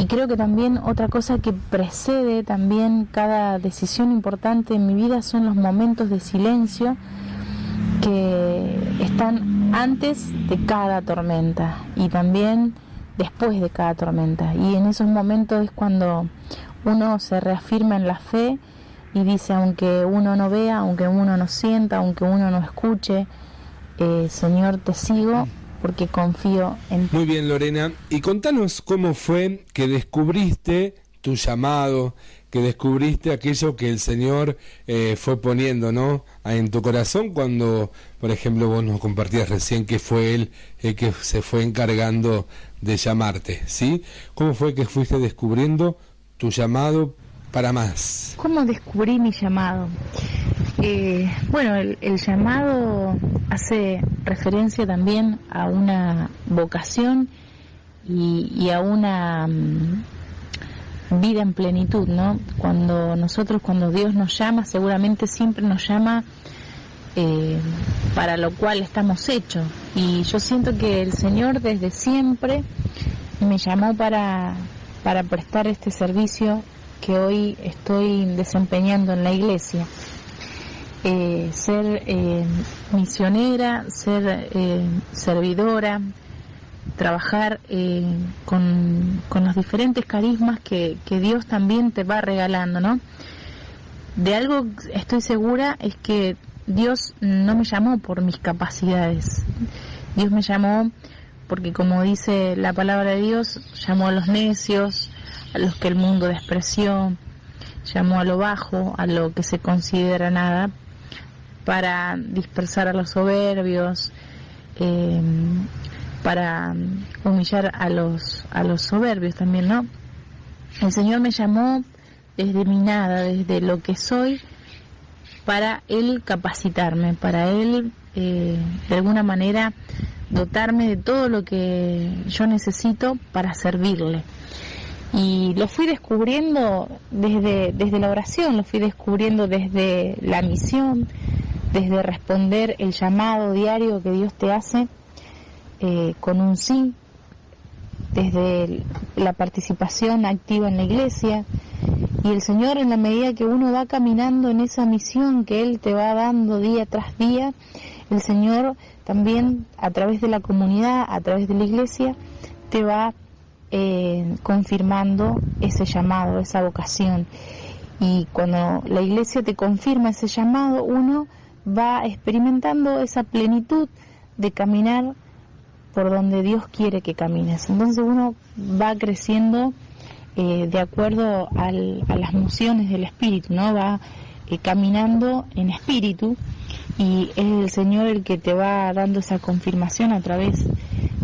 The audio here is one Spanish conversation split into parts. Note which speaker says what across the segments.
Speaker 1: Y creo que también otra cosa que precede también cada decisión importante en mi vida son los momentos de silencio que están antes de cada tormenta y también después de cada tormenta. Y en esos momentos es cuando uno se reafirma en la fe y dice, aunque uno no vea, aunque uno no sienta, aunque uno no escuche, Señor, te sigo porque confío en ti.
Speaker 2: Muy bien, Lorena. Y contanos cómo fue que descubriste tu llamado, que descubriste aquello que el Señor fue poniendo, ¿no?, en tu corazón cuando, por ejemplo, vos nos compartías recién que fue Él el que se fue encargando de llamarte, ¿sí? ¿Cómo fue que fuiste descubriendo tu llamado para más?
Speaker 1: ¿Cómo descubrí mi llamado? Bueno, el llamado hace referencia también a una vocación y a una vida en plenitud, ¿no? Cuando Dios nos llama, seguramente siempre nos llama para lo cual estamos hechos. Y yo siento que el Señor desde siempre me llamó para prestar este servicio que hoy estoy desempeñando en la iglesia. Ser misionera, ser servidora, trabajar con los diferentes carismas que Dios también te va regalando, ¿no? De algo estoy segura es que Dios no me llamó por mis capacidades. Dios me llamó porque, como dice la palabra de Dios, llamó a los necios, a los que el mundo despreció, llamó a lo bajo, a lo que se considera nada, para dispersar a los soberbios, para humillar a los soberbios también, ¿no? El Señor me llamó desde mi nada, desde lo que soy, para Él capacitarme, para Él de alguna manera dotarme de todo lo que yo necesito para servirle. Y lo fui descubriendo desde la oración, lo fui descubriendo desde la misión, desde responder el llamado diario que Dios te hace con un sí, desde la participación activa en la iglesia. Y el Señor, en la medida que uno va caminando en esa misión que Él te va dando día tras día, el Señor también, a través de la comunidad, a través de la iglesia, te va confirmando ese llamado, esa vocación. Y cuando la iglesia te confirma ese llamado, uno va experimentando esa plenitud de caminar por donde Dios quiere que camines. Entonces uno va creciendo de acuerdo a las mociones del Espíritu, ¿no? Va caminando en espíritu, y es el Señor el que te va dando esa confirmación a través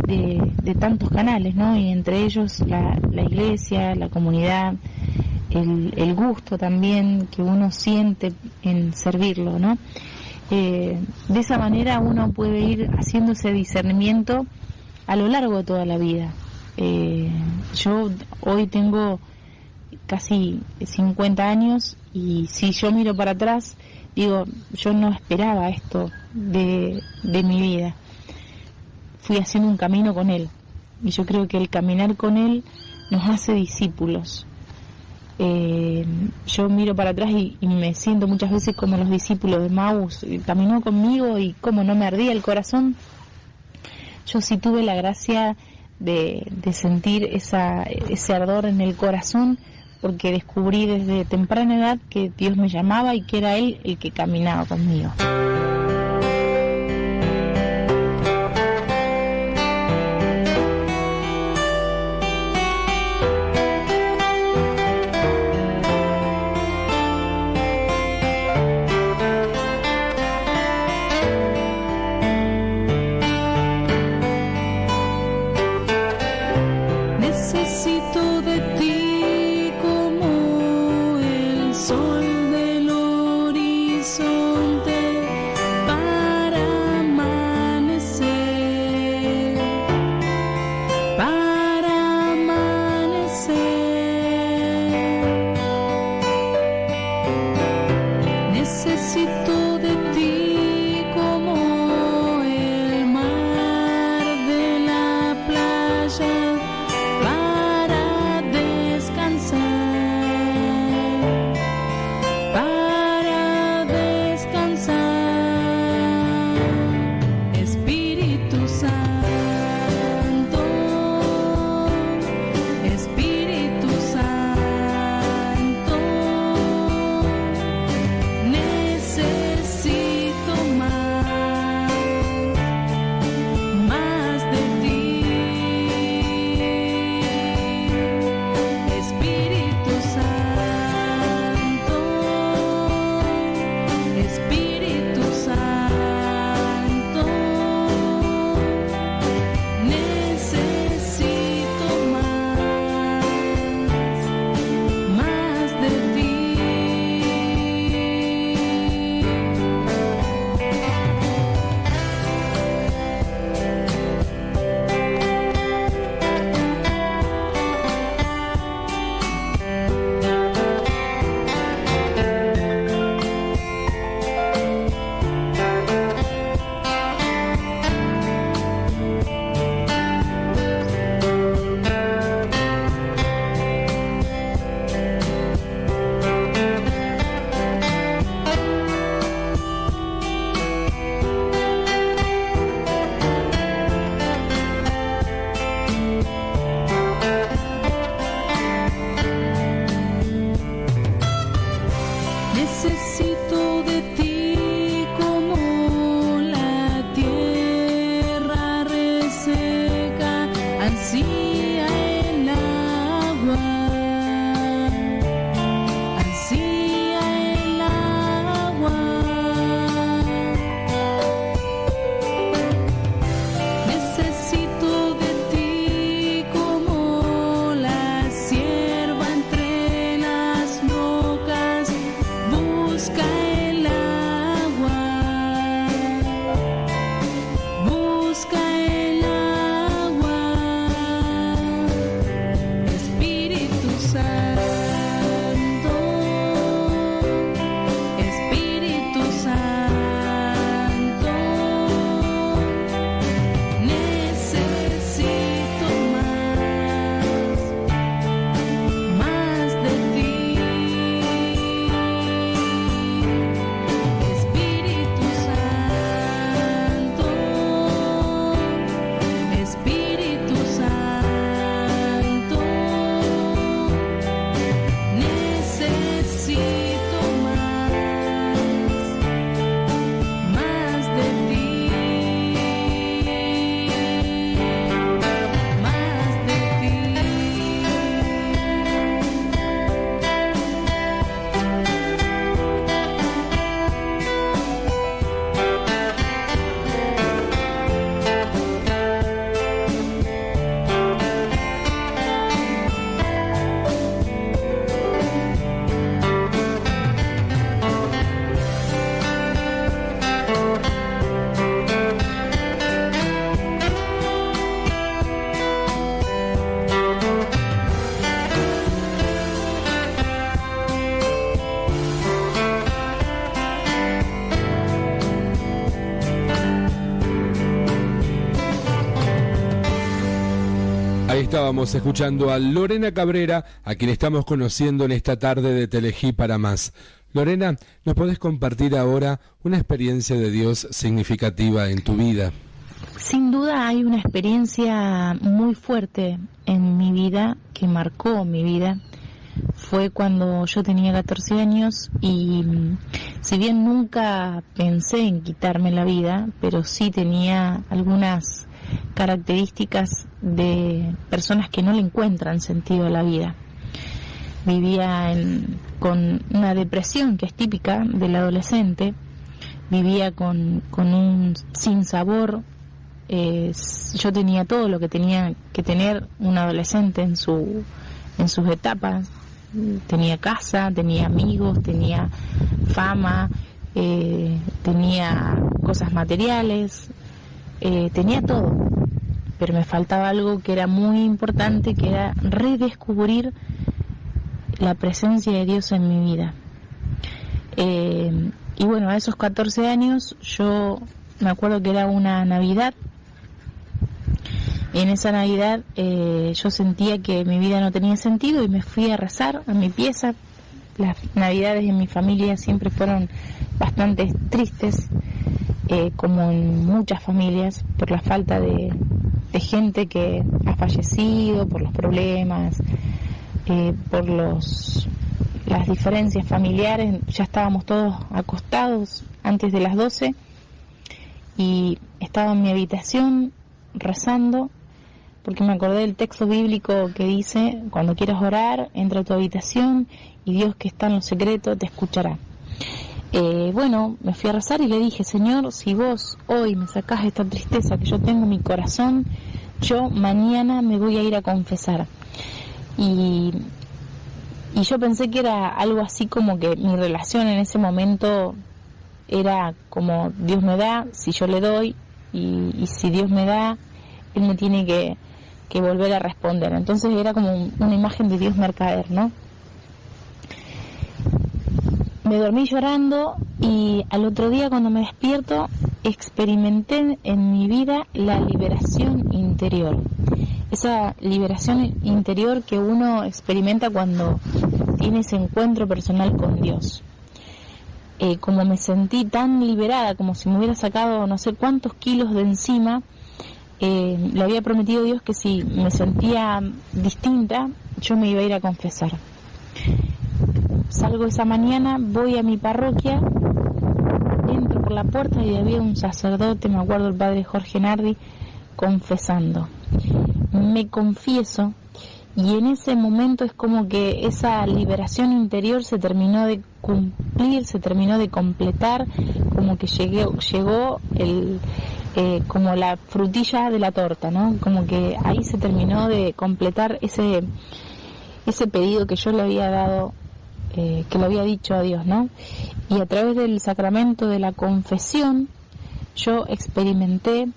Speaker 1: de tantos canales, ¿no? Y entre ellos la iglesia, la comunidad, el gusto también que uno siente en servirlo, ¿no? De esa manera uno puede ir haciendo ese discernimiento a lo largo de toda la vida. Yo hoy tengo casi 50 años y si yo miro para atrás, digo, yo no esperaba esto de mi vida. Fui haciendo un camino con Él, y yo creo que el caminar con Él nos hace discípulos. Yo miro para atrás y me siento muchas veces como los discípulos de Maús, caminó conmigo y como no me ardía el corazón. Yo sí tuve la gracia de sentir ese ardor en el corazón, porque descubrí desde temprana edad que Dios me llamaba y que era Él el que caminaba conmigo.
Speaker 3: Necesito de ti como el sol del horizonte para amanecer, para amanecer. Necesito de ti como el mar de la playa para
Speaker 2: Estábamos escuchando a Lorena Cabrera, a quien estamos conociendo en esta tarde de Telejí para Más. Lorena, ¿nos podés compartir ahora una experiencia de Dios significativa en tu vida?
Speaker 1: Sin duda hay una experiencia muy fuerte en mi vida, que marcó mi vida. Fue cuando yo tenía 14 años y si bien nunca pensé en quitarme la vida, pero sí tenía algunas características de personas que no le encuentran sentido a la vida. Vivía con una depresión que es típica del adolescente, vivía con un sinsabor. Yo tenía todo lo que tenía que tener un adolescente en sus etapas. Tenía casa, tenía amigos, tenía fama, tenía cosas materiales, tenía todo, pero me faltaba algo que era muy importante, que era redescubrir la presencia de Dios en mi vida. Y bueno, a esos 14 años yo me acuerdo que era una Navidad. En esa Navidad yo sentía que mi vida no tenía sentido y me fui a rezar a mi pieza. Las Navidades en mi familia siempre fueron bastante tristes, como en muchas familias, por la falta de gente que ha fallecido, por los problemas, por las diferencias familiares. Ya estábamos todos acostados antes de las 12 y estaba en mi habitación rezando, porque me acordé del texto bíblico que dice: cuando quieras orar, entra a tu habitación y Dios que está en lo secreto te escuchará. Bueno, me fui a rezar y le dije: Señor, si vos hoy me sacás esta tristeza que yo tengo en mi corazón, yo mañana me voy a ir a confesar. Y yo pensé que era algo así como que mi relación en ese momento era como Dios me da, si yo le doy, y si Dios me da, Él me tiene que volver a responder. Entonces era como una imagen de Dios mercader, ¿no? Me dormí llorando y al otro día, cuando me despierto, experimenté en mi vida la liberación interior. Esa liberación interior que uno experimenta cuando tiene ese encuentro personal con Dios. Como me sentí tan liberada, como si me hubiera sacado no sé cuántos kilos de encima. Le había prometido a Dios que si me sentía distinta, yo me iba a ir a confesar. Salgo esa mañana, voy a mi parroquia, entro por la puerta y había un sacerdote, me acuerdo, el padre Jorge Nardi, confesando. Me confieso y en ese momento es como que esa liberación interior se terminó de cumplir, se terminó de completar, como que llegó como la frutilla de la torta, ¿no? Como que ahí se terminó de completar ese pedido que yo le había dado, que le había dicho a Dios, ¿no? Y a través del sacramento de la confesión yo experimenté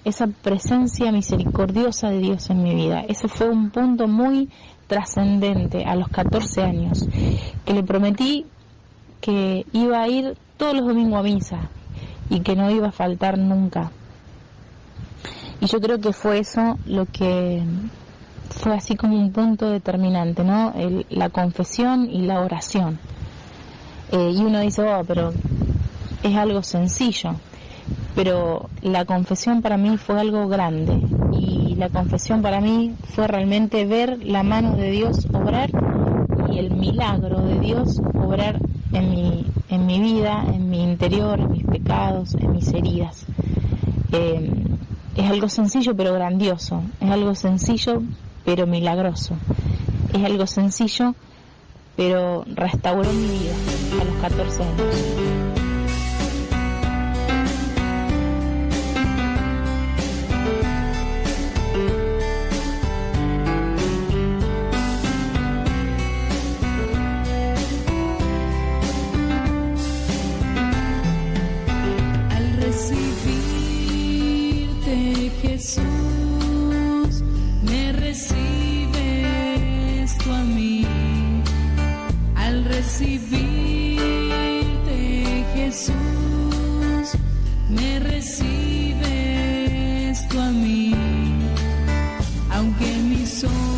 Speaker 1: esa presencia misericordiosa de Dios en mi vida. Ese fue un punto muy trascendente a los 14 años, que le prometí que iba a ir todos los domingos a misa y que no iba a faltar nunca. Y yo creo que fue eso lo que fue así como un punto determinante, ¿no? La confesión y la oración. Y uno dice: oh, pero es algo sencillo. Pero la confesión para mí fue algo grande, y la confesión para mí fue realmente ver la mano de Dios obrar y el milagro de Dios obrar en mi vida, en mi interior, en mis pecados, en mis heridas. Es algo sencillo pero grandioso, es algo sencillo pero milagroso, es algo sencillo pero restauró mi vida a los 14 años.
Speaker 3: Jesús, me recibes tú a mí. Al recibirte, Jesús, me recibes tú a mí. Aunque mis ojos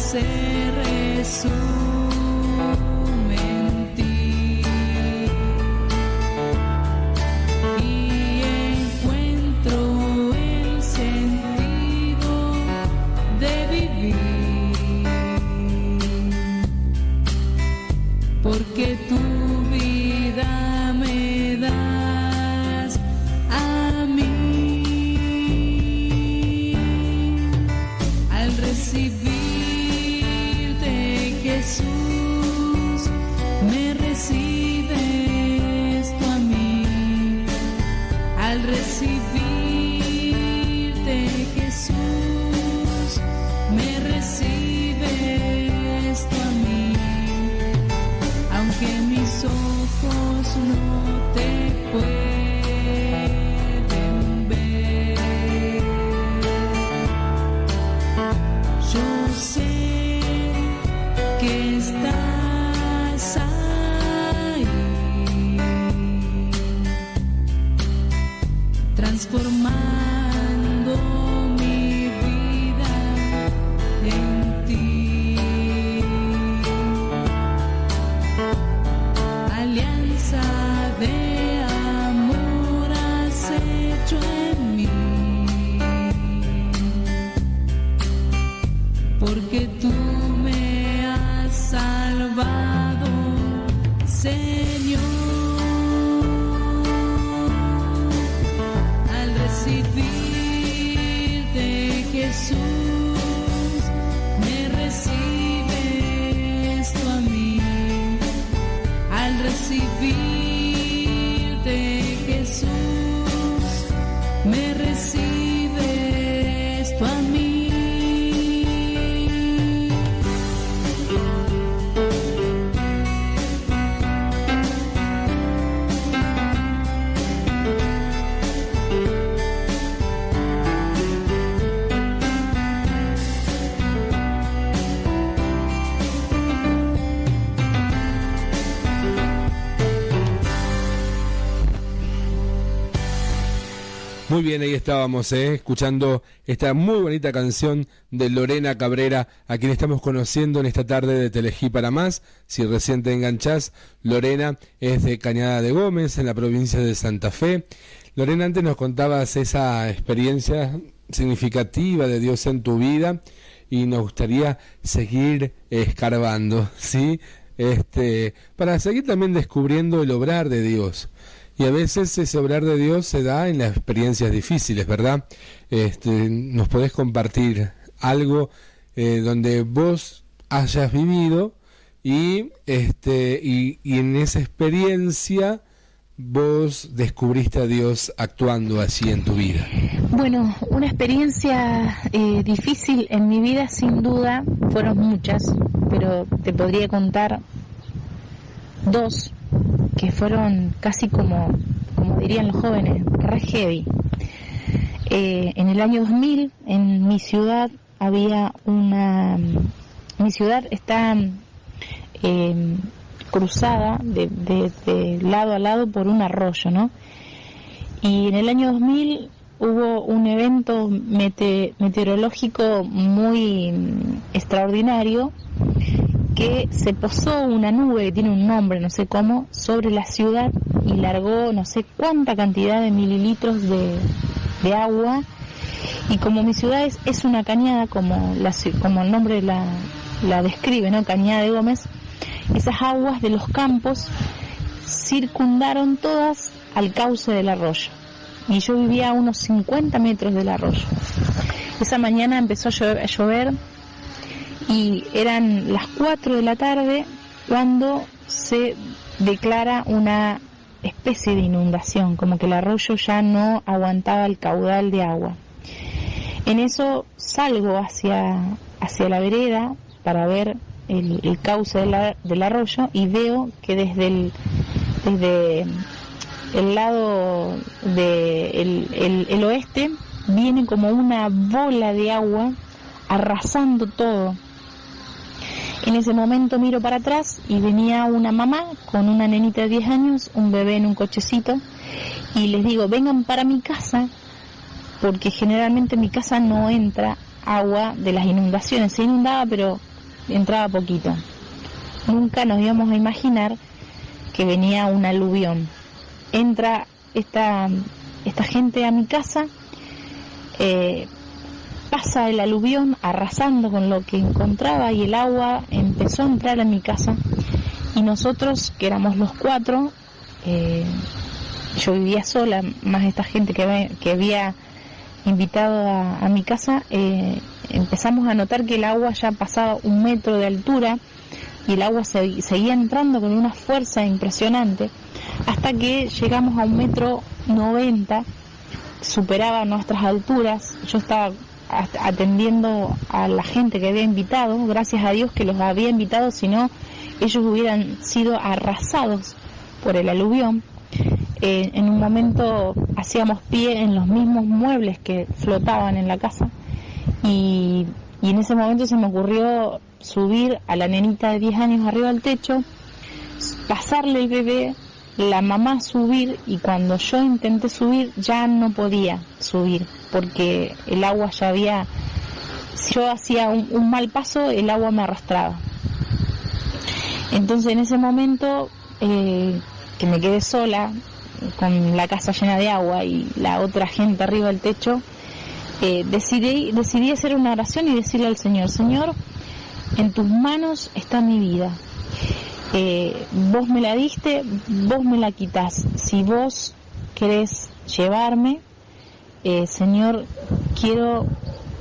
Speaker 3: se resume en ti y encuentro el sentido de vivir, porque tu vida me das a mí. Al recibirte, Jesús, me recibes tú a mí. Al recibirte, Jesús, me recibes tú a mí. Aunque mis ojos no te pueden ver, yo sé que estás ahí, transformando mi vida en ti. Alianza de amor has hecho en mí, porque tú me has salvado, Señor. Al recibirte, Jesús, me recibes tú a mí. Al recibirte, Jesús, me recibes tú a mí.
Speaker 2: Muy bien, ahí estábamos, escuchando esta muy bonita canción de Lorena Cabrera, a quien estamos conociendo en esta tarde de Telehit para Más. Si recién te enganchás, Lorena es de Cañada de Gómez, en la provincia de Santa Fe. Lorena, antes nos contabas esa experiencia significativa de Dios en tu vida y nos gustaría seguir escarbando, ¿sí? Para seguir también descubriendo el obrar de Dios. Y a veces ese obrar de Dios se da en las experiencias difíciles, ¿verdad? ¿Nos podés compartir algo donde vos hayas vivido y en esa experiencia vos descubriste a Dios actuando así en tu vida?
Speaker 1: Bueno, una experiencia difícil en mi vida, sin duda, fueron muchas, pero te podría contar dos que fueron casi como dirían los jóvenes, re heavy. En el año 2000, en mi ciudad había mi ciudad está cruzada de lado a lado por un arroyo, ¿no? Y en el año 2000 hubo un evento meteorológico muy extraordinario, que se posó una nube que tiene un nombre, no sé cómo, sobre la ciudad y largó no sé cuánta cantidad de mililitros de agua. Y como mi ciudad es una cañada, como el nombre la describe, ¿no? Cañada de Gómez, esas aguas de los campos circundaron todas al cauce del arroyo. Y yo vivía a unos 50 metros del arroyo. Esa mañana empezó a llover y eran las 4 de la tarde cuando se declara una especie de inundación, como que el arroyo ya no aguantaba el caudal de agua. En eso salgo hacia la vereda para ver el cauce del arroyo y veo que desde el lado del oeste viene como una bola de agua arrasando todo. En ese momento miro para atrás y venía una mamá con una nenita de 10 años, un bebé en un cochecito, y les digo, vengan para mi casa, porque generalmente en mi casa no entra agua de las inundaciones. Se inundaba, pero entraba poquito. Nunca nos íbamos a imaginar que venía un aluvión. Entra esta gente a mi casa, pasa el aluvión arrasando con lo que encontraba y el agua empezó a entrar en mi casa y nosotros, que éramos los 4, yo vivía sola, más esta gente que había invitado a mi casa, empezamos a notar que el agua ya pasaba 1 metro de altura y el agua seguía entrando con una fuerza impresionante hasta que llegamos a 1,90 m, superaba nuestras alturas. Yo estaba atendiendo a la gente que había invitado, gracias a Dios que los había invitado, si no ellos hubieran sido arrasados por el aluvión. En un momento hacíamos pie en los mismos muebles que flotaban en la casa y en ese momento se me ocurrió subir a la nenita de 10 años arriba del techo, pasarle el bebé, la mamá subir, y cuando yo intenté subir ya no podía subir porque el agua ya había, si yo hacía un mal paso el agua me arrastraba. Entonces en ese momento que me quedé sola con la casa llena de agua y la otra gente arriba del techo, decidí hacer una oración y decirle al Señor: Señor, en tus manos está mi vida, vos me la diste, vos me la quitás, si vos querés llevarme, Señor, quiero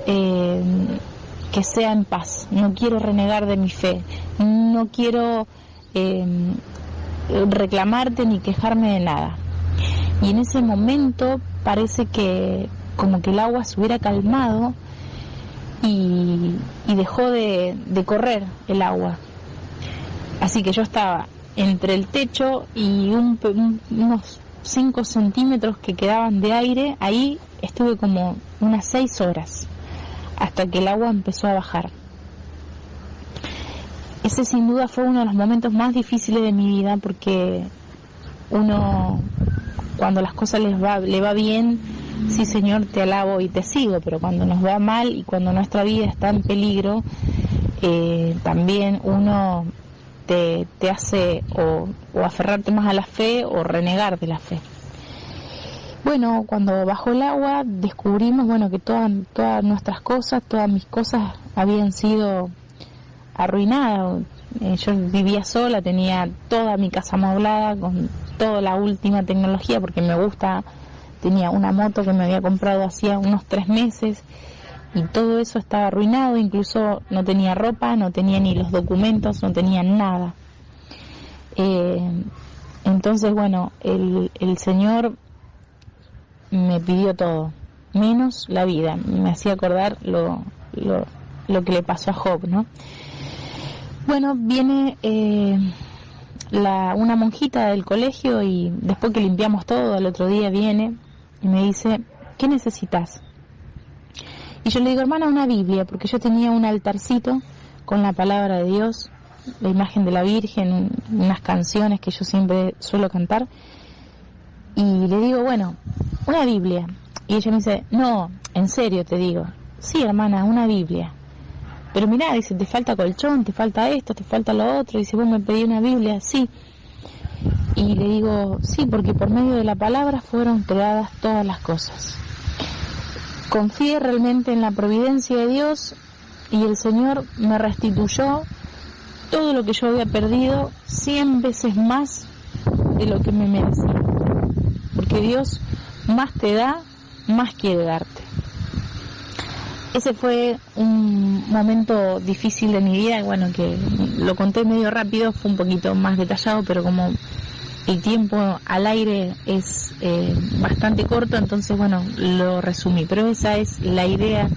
Speaker 1: que sea en paz, no quiero renegar de mi fe, no quiero reclamarte ni quejarme de nada. Y en ese momento parece que como que el agua se hubiera calmado y dejó de correr el agua. Así que yo estaba entre el techo y unos 5 centímetros que quedaban de aire. Ahí estuve como unas 6 horas hasta que el agua empezó a bajar. Ese sin duda fue uno de los momentos más difíciles de mi vida, porque uno, cuando las cosas le va bien, sí Señor, te alabo y te sigo, pero cuando nos va mal y cuando nuestra vida está en peligro, también uno te hace o aferrarte más a la fe o renegar de la fe. Bueno, cuando bajó el agua descubrimos, bueno, que todas nuestras cosas, todas mis cosas habían sido arruinadas. Yo vivía sola, tenía toda mi casa amoblada con toda la última tecnología porque me gusta. Tenía una moto que me había comprado hacía unos 3 meses y todo eso estaba arruinado, incluso no tenía ropa, no tenía ni los documentos, no tenía nada. Entonces, bueno, el Señor me pidió todo, menos la vida. Me hacía acordar lo que le pasó a Job, ¿no? Bueno, viene una monjita del colegio y después que limpiamos todo, al otro día viene y me dice: ¿qué necesitas? Y yo le digo: hermana, una Biblia, porque yo tenía un altarcito con la palabra de Dios, la imagen de la Virgen, unas canciones que yo siempre suelo cantar, y le digo: bueno, una Biblia. Y ella me dice: no, en serio te digo. Sí, hermana, una Biblia. Pero mirá, dice, te falta colchón, te falta esto, te falta lo otro. Dice: vos me pedí una Biblia. Sí. Y le digo: sí, porque por medio de la palabra fueron creadas todas las cosas. Confié realmente en la providencia de Dios y el Señor me restituyó todo lo que yo había perdido 100 veces más de lo que me merecía. Porque Dios más te da, más quiere darte. Ese fue un momento difícil de mi vida, y bueno, que lo conté medio rápido, fue un poquito más detallado, pero como el tiempo al aire es bastante corto, entonces bueno, lo resumí, pero esa es la idea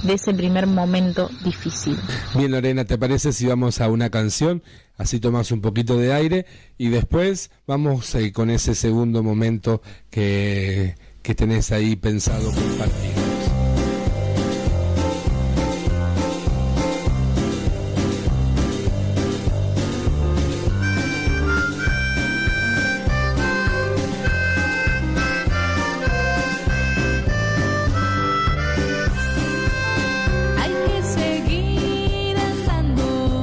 Speaker 1: de ese primer momento difícil.
Speaker 2: Bien, Lorena, ¿te parece si vamos a una canción? Así tomas un poquito de aire y después vamos con ese segundo momento que tenés ahí pensado compartir.
Speaker 3: Hay que seguir andando.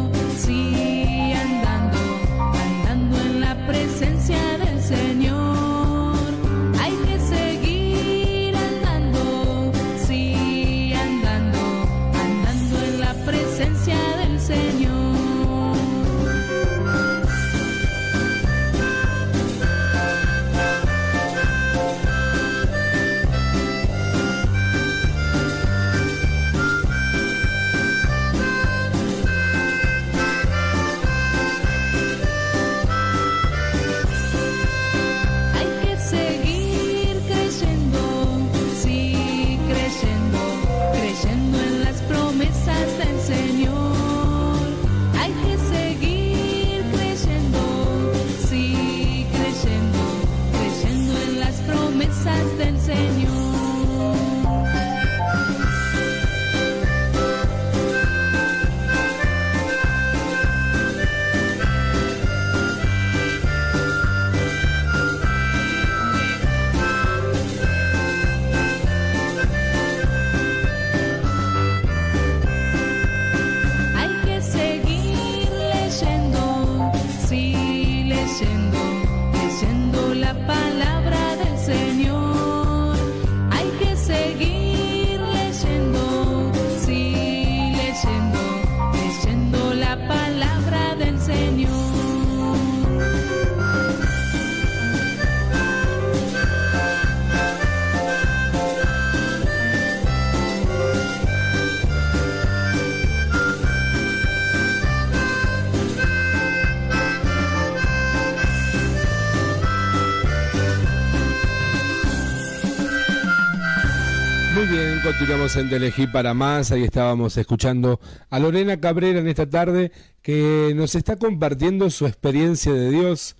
Speaker 2: continuamos en Te Elegí para Más. Ahí estábamos escuchando a Lorena Cabrera en esta tarde, que nos está compartiendo su experiencia de Dios,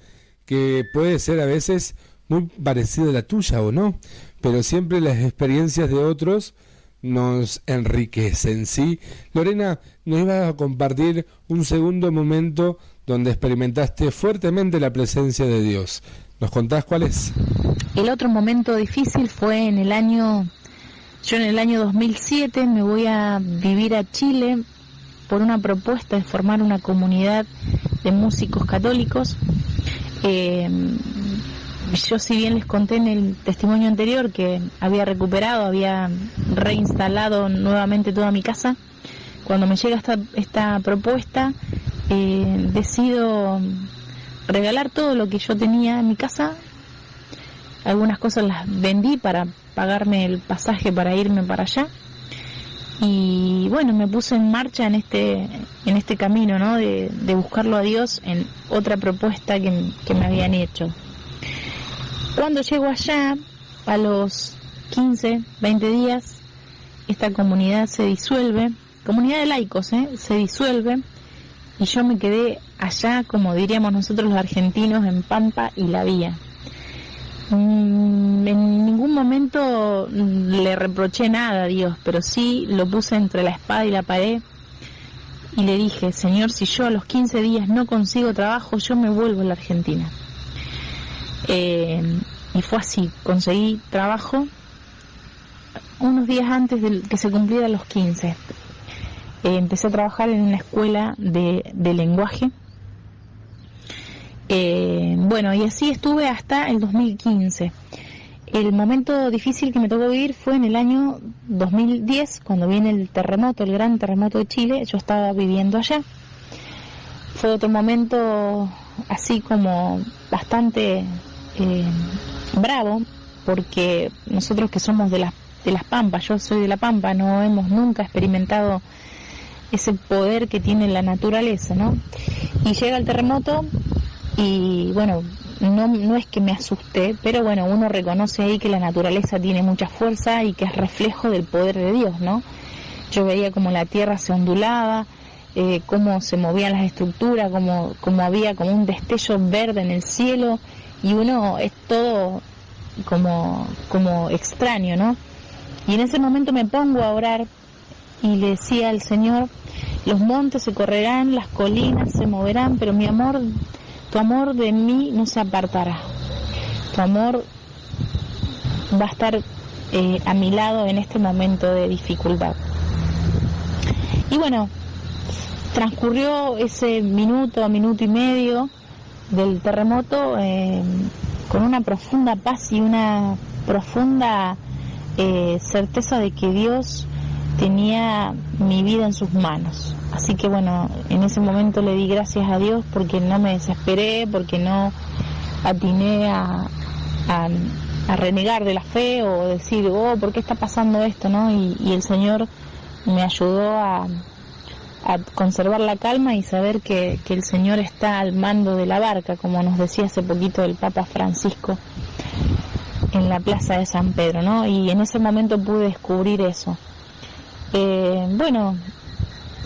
Speaker 2: que puede ser a veces muy parecida a la tuya o no, pero siempre las experiencias de otros nos enriquecen, ¿sí? Lorena, nos ibas a compartir un segundo momento donde experimentaste fuertemente la presencia de Dios. ¿Nos contás cuál es?
Speaker 1: El otro momento difícil fue en el año 2007 me voy a vivir a Chile por una propuesta de formar una comunidad de músicos católicos. Yo, si bien les conté en el testimonio anterior que había reinstalado nuevamente toda mi casa, cuando me llega esta propuesta, decido regalar todo lo que yo tenía en mi casa. Algunas cosas las vendí para pagarme el pasaje para irme para allá. Y bueno, me puse en marcha en este camino, ¿no? De buscarlo a Dios en otra propuesta que me habían hecho. Cuando llego allá, a los 15, 20 días, esta comunidad se disuelve, comunidad de laicos, se disuelve, y yo me quedé allá, como diríamos nosotros los argentinos, en Pampa y la Vía. En ningún momento le reproché nada a Dios, pero sí lo puse entre la espada y la pared y le dije: Señor, si yo a los 15 días no consigo trabajo, yo me vuelvo a la Argentina. Y fue así, conseguí trabajo unos días antes de que se cumplieran los 15. Empecé a trabajar en una escuela de lenguaje. Bueno, y así estuve hasta el 2015. El momento difícil que me tocó vivir fue en el año 2010, cuando viene el terremoto, el gran terremoto de Chile. Yo estaba viviendo allá. Fue otro momento así como bastante bravo, porque nosotros que somos de las Pampas, yo soy de La Pampa, no hemos nunca experimentado ese poder que tiene la naturaleza, ¿no? Y llega el terremoto y bueno, no es que me asusté, pero bueno, uno reconoce ahí que la naturaleza tiene mucha fuerza y que es reflejo del poder de Dios, ¿no? Yo veía como la tierra se ondulaba, cómo se movían las estructuras, como había como un destello verde en el cielo, y uno es todo como extraño, ¿no? Y en ese momento me pongo a orar y le decía al Señor: los montes se correrán, las colinas se moverán, pero mi amor, tu amor de mí no se apartará. Tu amor va a estar a mi lado en este momento de dificultad. Y bueno, transcurrió ese minuto y medio del terremoto con una profunda paz y una profunda certeza de que Dios tenía mi vida en sus manos. Así que bueno, en ese momento le di gracias a Dios porque no me desesperé, porque no atiné a renegar de la fe o decir: oh, ¿por qué está pasando esto?, ¿no? Y el Señor me ayudó a conservar la calma y saber que el Señor está al mando de la barca, como nos decía hace poquito el Papa Francisco en la plaza de San Pedro, ¿no? Y en ese momento pude descubrir eso. Bueno,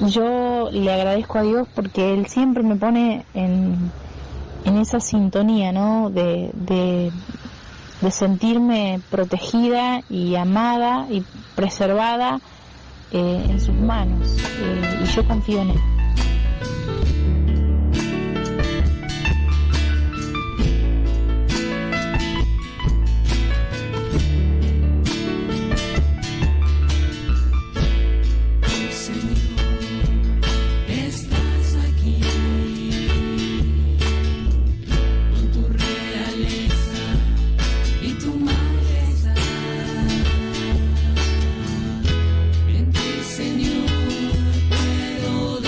Speaker 1: yo le agradezco a Dios porque Él siempre me pone en esa sintonía, ¿no? De sentirme protegida y amada y preservada en sus manos, y yo confío en Él.
Speaker 3: Señor, puedo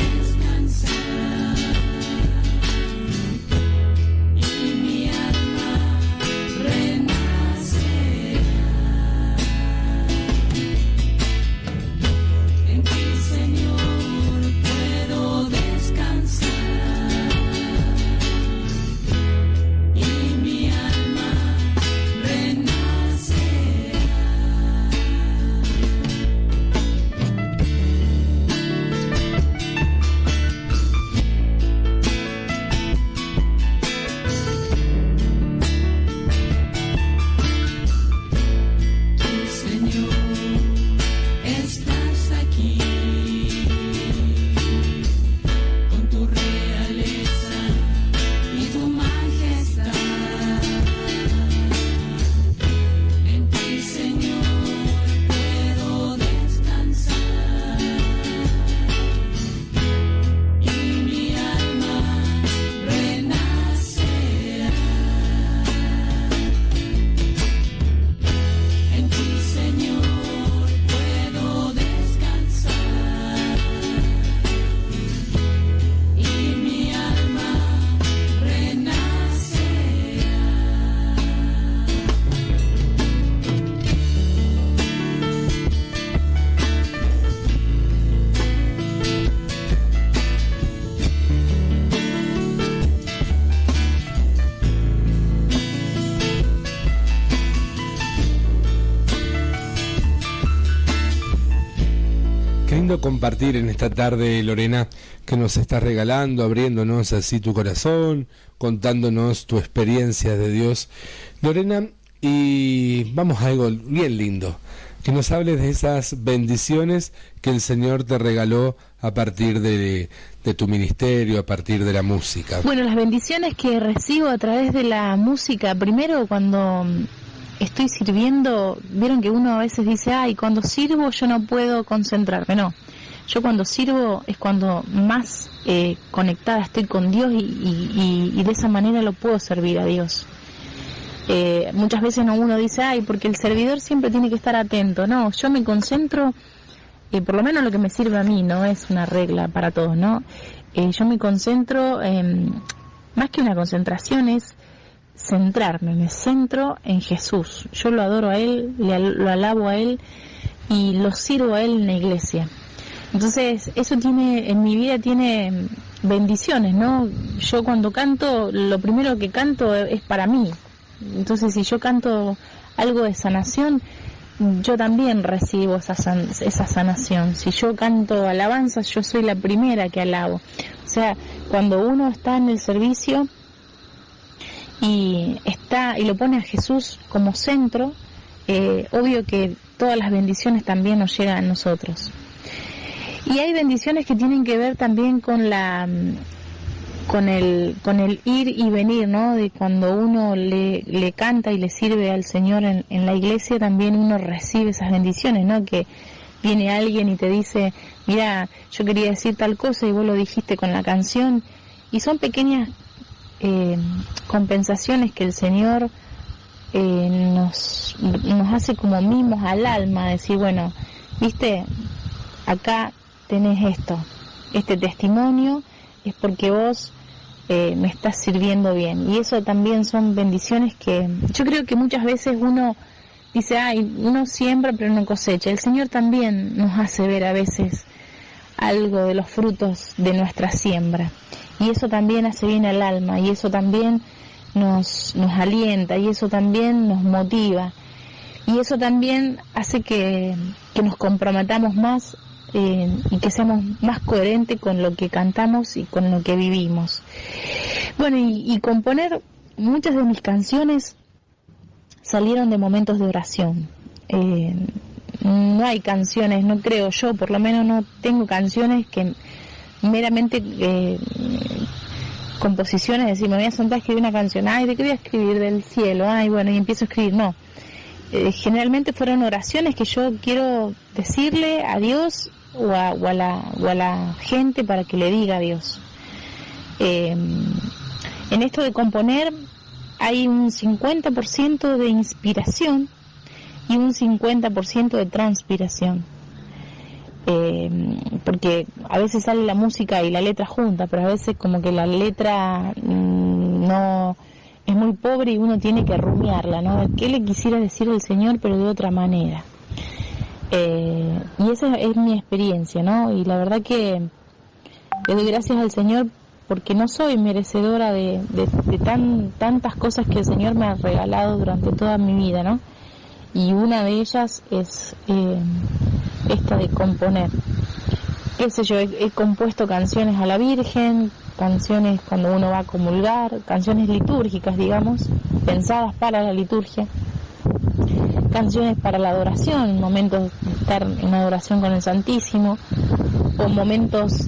Speaker 2: Qué lindo compartir en esta tarde, Lorena, que nos estás regalando, abriéndonos así tu corazón, contándonos tu experiencia de Dios. Lorena, y vamos a algo bien lindo, que nos hables de esas bendiciones que el Señor te regaló a partir de tu ministerio, a partir de la música.
Speaker 1: Bueno, las bendiciones que recibo a través de la música, primero cuando estoy sirviendo, vieron que uno a veces dice, ay, cuando sirvo yo no puedo concentrarme. No, yo cuando sirvo es cuando más conectada estoy con Dios y de esa manera lo puedo servir a Dios. Muchas veces uno dice, ay, porque el servidor siempre tiene que estar atento. No, yo me concentro, por lo menos lo que me sirve a mí, no es una regla para todos, ¿no? Yo me concentro, más que una concentración es centrarme, me centro en Jesús. Yo lo adoro a Él, lo alabo a Él y lo sirvo a Él en la iglesia. Entonces, eso tiene, en mi vida tiene bendiciones, ¿no? Yo cuando canto, lo primero que canto es para mí. Entonces, si yo canto algo de sanación, yo también recibo esa sanación. Si yo canto alabanzas, yo soy la primera que alabo. O sea, cuando uno está en el servicio y lo pone a Jesús como centro, obvio que todas las bendiciones también nos llegan a nosotros. Y hay bendiciones que tienen que ver también con el ir y venir, ¿no? De cuando uno le canta y le sirve al Señor en la iglesia, también uno recibe esas bendiciones, ¿no? Que viene alguien y te dice, mira, yo quería decir tal cosa y vos lo dijiste con la canción, y son pequeñas compensaciones que el Señor nos hace como mimos al alma, decir, bueno, viste, acá tenés este testimonio, es porque vos me estás sirviendo bien. Y eso también son bendiciones que yo creo que muchas veces uno dice, ay, uno siembra pero no cosecha. El Señor también nos hace ver a veces algo de los frutos de nuestra siembra. Y eso también hace bien al alma, y eso también nos alienta, y eso también nos motiva. Y eso también hace que nos comprometamos más y que seamos más coherentes con lo que cantamos y con lo que vivimos. Bueno, y componer, muchas de mis canciones salieron de momentos de oración. No hay canciones, no creo yo, por lo menos no tengo canciones que meramente composiciones, decir, me voy a sentar a escribir una canción, ay, ¿de qué voy a escribir? Del cielo, ay, bueno, y empiezo a escribir, no. Generalmente fueron oraciones que yo quiero decirle a Dios o a la gente para que le diga a Dios. En esto de componer hay un 50% de inspiración y un 50% de transpiración. Porque a veces sale la música y la letra junta, pero a veces como que la letra no es muy pobre y uno tiene que rumiarla, ¿no? ¿Qué le quisiera decir al Señor pero de otra manera? Y esa es mi experiencia, ¿no? Y la verdad que le doy gracias al Señor porque no soy merecedora de tantas cosas que el Señor me ha regalado durante toda mi vida, ¿no? Y una de ellas es esta de componer. Qué sé yo, he compuesto canciones a la Virgen, canciones cuando uno va a comulgar, canciones litúrgicas, digamos, pensadas para la liturgia, canciones para la adoración, momentos de estar en adoración con el Santísimo, o momentos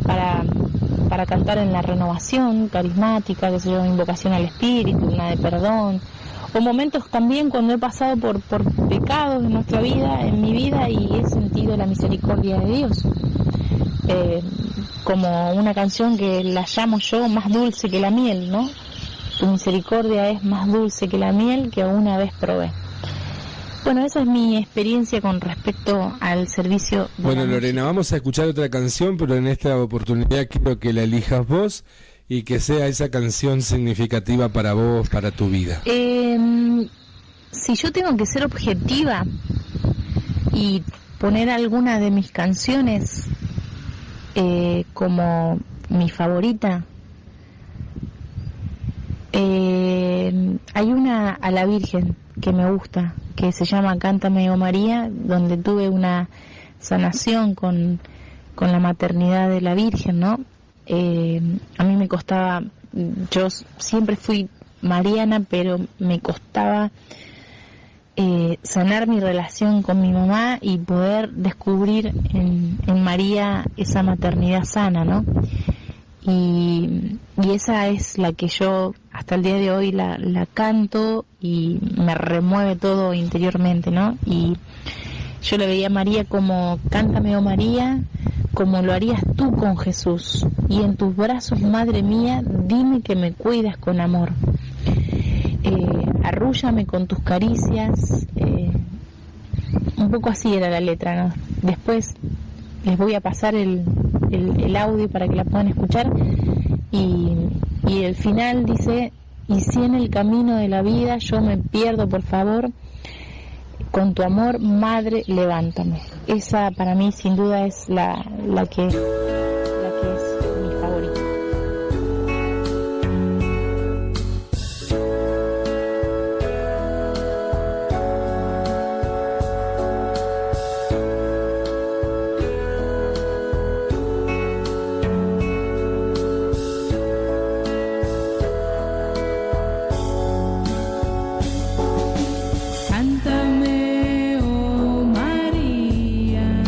Speaker 1: para cantar en la renovación carismática, que se llama invocación al Espíritu, una de perdón, o momentos también cuando he pasado por pecados en nuestra vida, en mi vida, y he sentido la misericordia de Dios. Como una canción que la llamo yo más dulce que la miel, ¿no? Tu misericordia es más dulce que la miel que una vez probé. Bueno, esa es mi experiencia con respecto al servicio de
Speaker 2: Bueno, Lorena, vamos a escuchar otra canción, pero en esta oportunidad quiero que la elijas vos y que sea esa canción significativa para vos, para tu vida.
Speaker 1: Si yo tengo que ser objetiva y poner alguna de mis canciones como mi favorita, hay una a la Virgen que me gusta, que se llama Cántame, oh María, donde tuve una sanación con la maternidad de la Virgen, ¿no? A mí me costaba, yo siempre fui mariana, pero me costaba sanar mi relación con mi mamá y poder descubrir en María esa maternidad sana, ¿no? Y esa es la que yo hasta el día de hoy la canto y me remueve todo interiormente, ¿no? Y yo le veía a María como: cántame, oh María, como lo harías tú con Jesús, y en tus brazos, madre mía, dime que me cuidas con amor. Arrúllame con tus caricias, un poco así era la letra, ¿no? Después les voy a pasar el audio para que la puedan escuchar, y el final dice: y si en el camino de la vida yo me pierdo, por favor, con tu amor, madre, levántame. Esa para mí sin duda es la que es mi favorita.
Speaker 3: Cántame, oh María,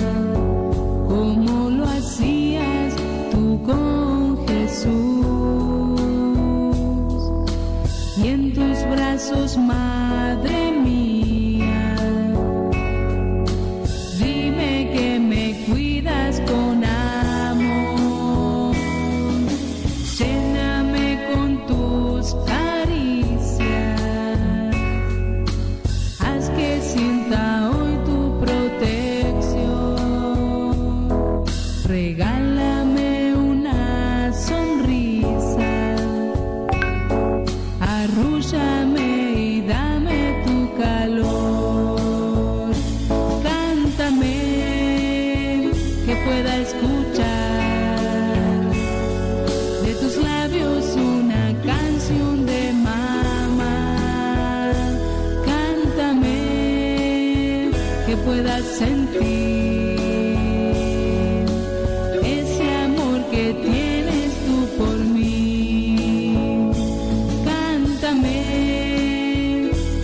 Speaker 3: como lo hacías tú con Jesús, y en tus brazos, madre mía, dime que me cuidas con amor, lléname con tus caricias, haz que sienta hoy tu protección, regálame una sonrisa, arrúllame y dame tu calor, cántame que pueda escuchar de tus labios una canción de mamá, cántame que puedas sentir ese amor que tienes tú por mí, cántame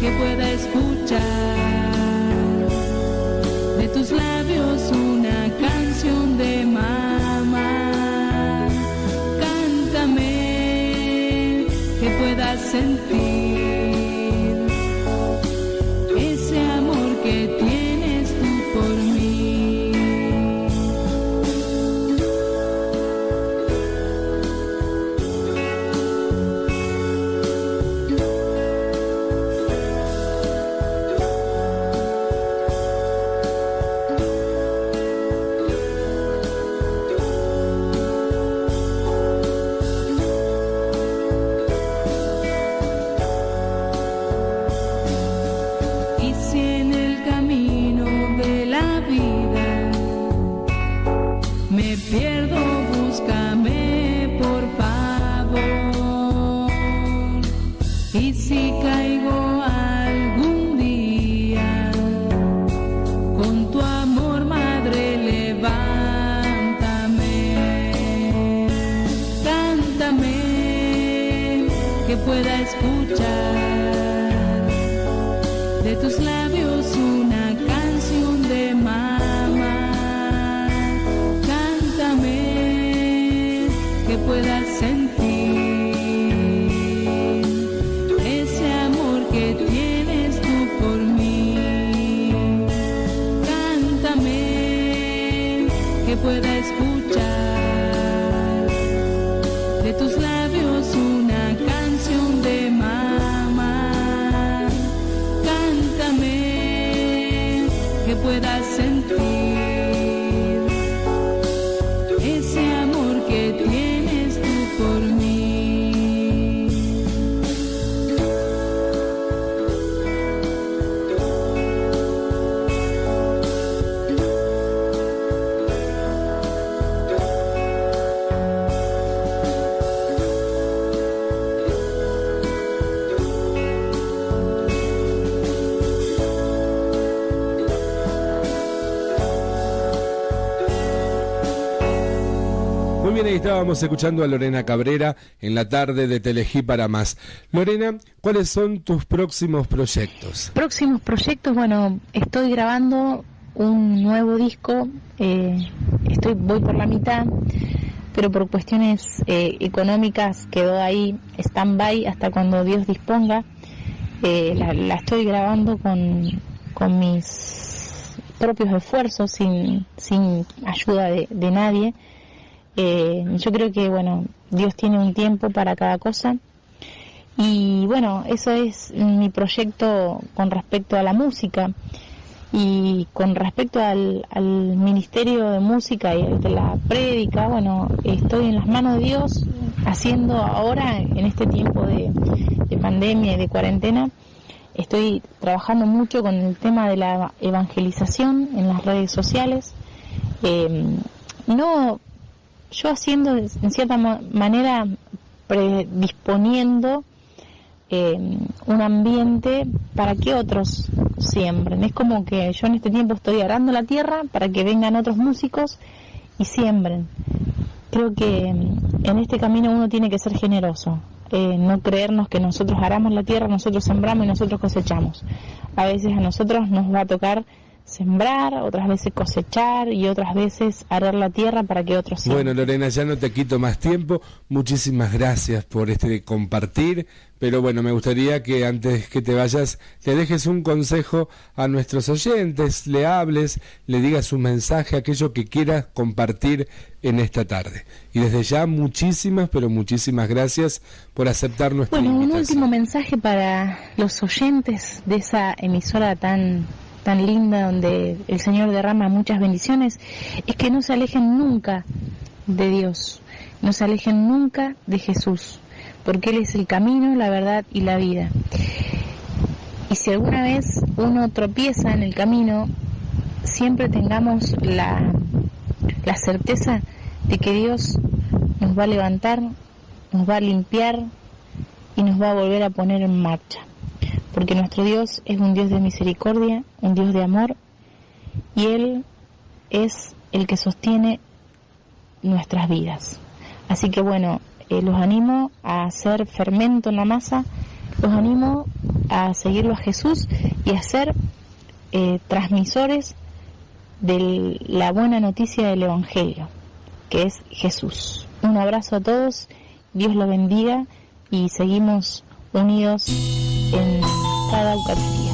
Speaker 3: que pueda escuchar de tus labios una canción de mamá, cántame que puedas sentir ese amor que tienes tú por mí. Y si en el camino de la vida me pierdo, búscame por favor. Y si caigo algún día, con tu amor, madre, levántame. Cántame que pueda escuchar de tus labios una canción de mamá, cántame que puedas sentir ese amor que tienes tú por mí, cántame que pueda escuchar de tus labios una canción de mamá, cántame que puedas sentir ese amor que tienes tú por mí.
Speaker 2: Muy bien, ahí estábamos escuchando a Lorena Cabrera en la tarde de Telehit para Más. Lorena, ¿cuáles son tus próximos proyectos?
Speaker 1: Próximos proyectos, bueno, estoy grabando un nuevo disco, voy por la mitad, pero por cuestiones económicas quedó ahí stand-by hasta cuando Dios disponga. La estoy grabando con mis propios esfuerzos, sin ayuda de nadie. Yo creo que, bueno, Dios tiene un tiempo para cada cosa. Y bueno, eso es mi proyecto con respecto a la música. Y con respecto al ministerio de música y de la prédica, bueno, estoy en las manos de Dios haciendo ahora, en este tiempo de pandemia y de cuarentena, estoy trabajando mucho con el tema de la evangelización en las redes sociales. Yo haciendo en cierta manera, predisponiendo un ambiente para que otros siembren. Es como que yo en este tiempo estoy arando la tierra para que vengan otros músicos y siembren. Creo que en este camino uno tiene que ser generoso, no creernos que nosotros aramos la tierra, nosotros sembramos y nosotros cosechamos. A veces a nosotros nos va a tocar sembrar, otras veces cosechar y otras veces arar la tierra para que otros siembren.
Speaker 2: Bueno, Lorena, ya no te quito más tiempo. Muchísimas gracias por compartir, pero bueno, me gustaría que antes que te vayas le dejes un consejo a nuestros oyentes, le hables, le digas un mensaje, aquello que quieras compartir en esta tarde. Y desde ya muchísimas, pero muchísimas gracias por aceptar nuestra invitación.
Speaker 1: Un último mensaje para los oyentes de esa emisora tan linda, donde el Señor derrama muchas bendiciones, es que no se alejen nunca de Dios, no se alejen nunca de Jesús, porque Él es el camino, la verdad y la vida. Y si alguna vez uno tropieza en el camino, siempre tengamos la certeza de que Dios nos va a levantar, nos va a limpiar y nos va a volver a poner en marcha. Porque nuestro Dios es un Dios de misericordia, un Dios de amor, y Él es el que sostiene nuestras vidas. Así que bueno, los animo a hacer fermento en la masa, los animo a seguirlo a Jesús y a ser transmisores de la buena noticia del Evangelio, que es Jesús. Un abrazo a todos, Dios los bendiga y seguimos unidos en cada Eucaristía.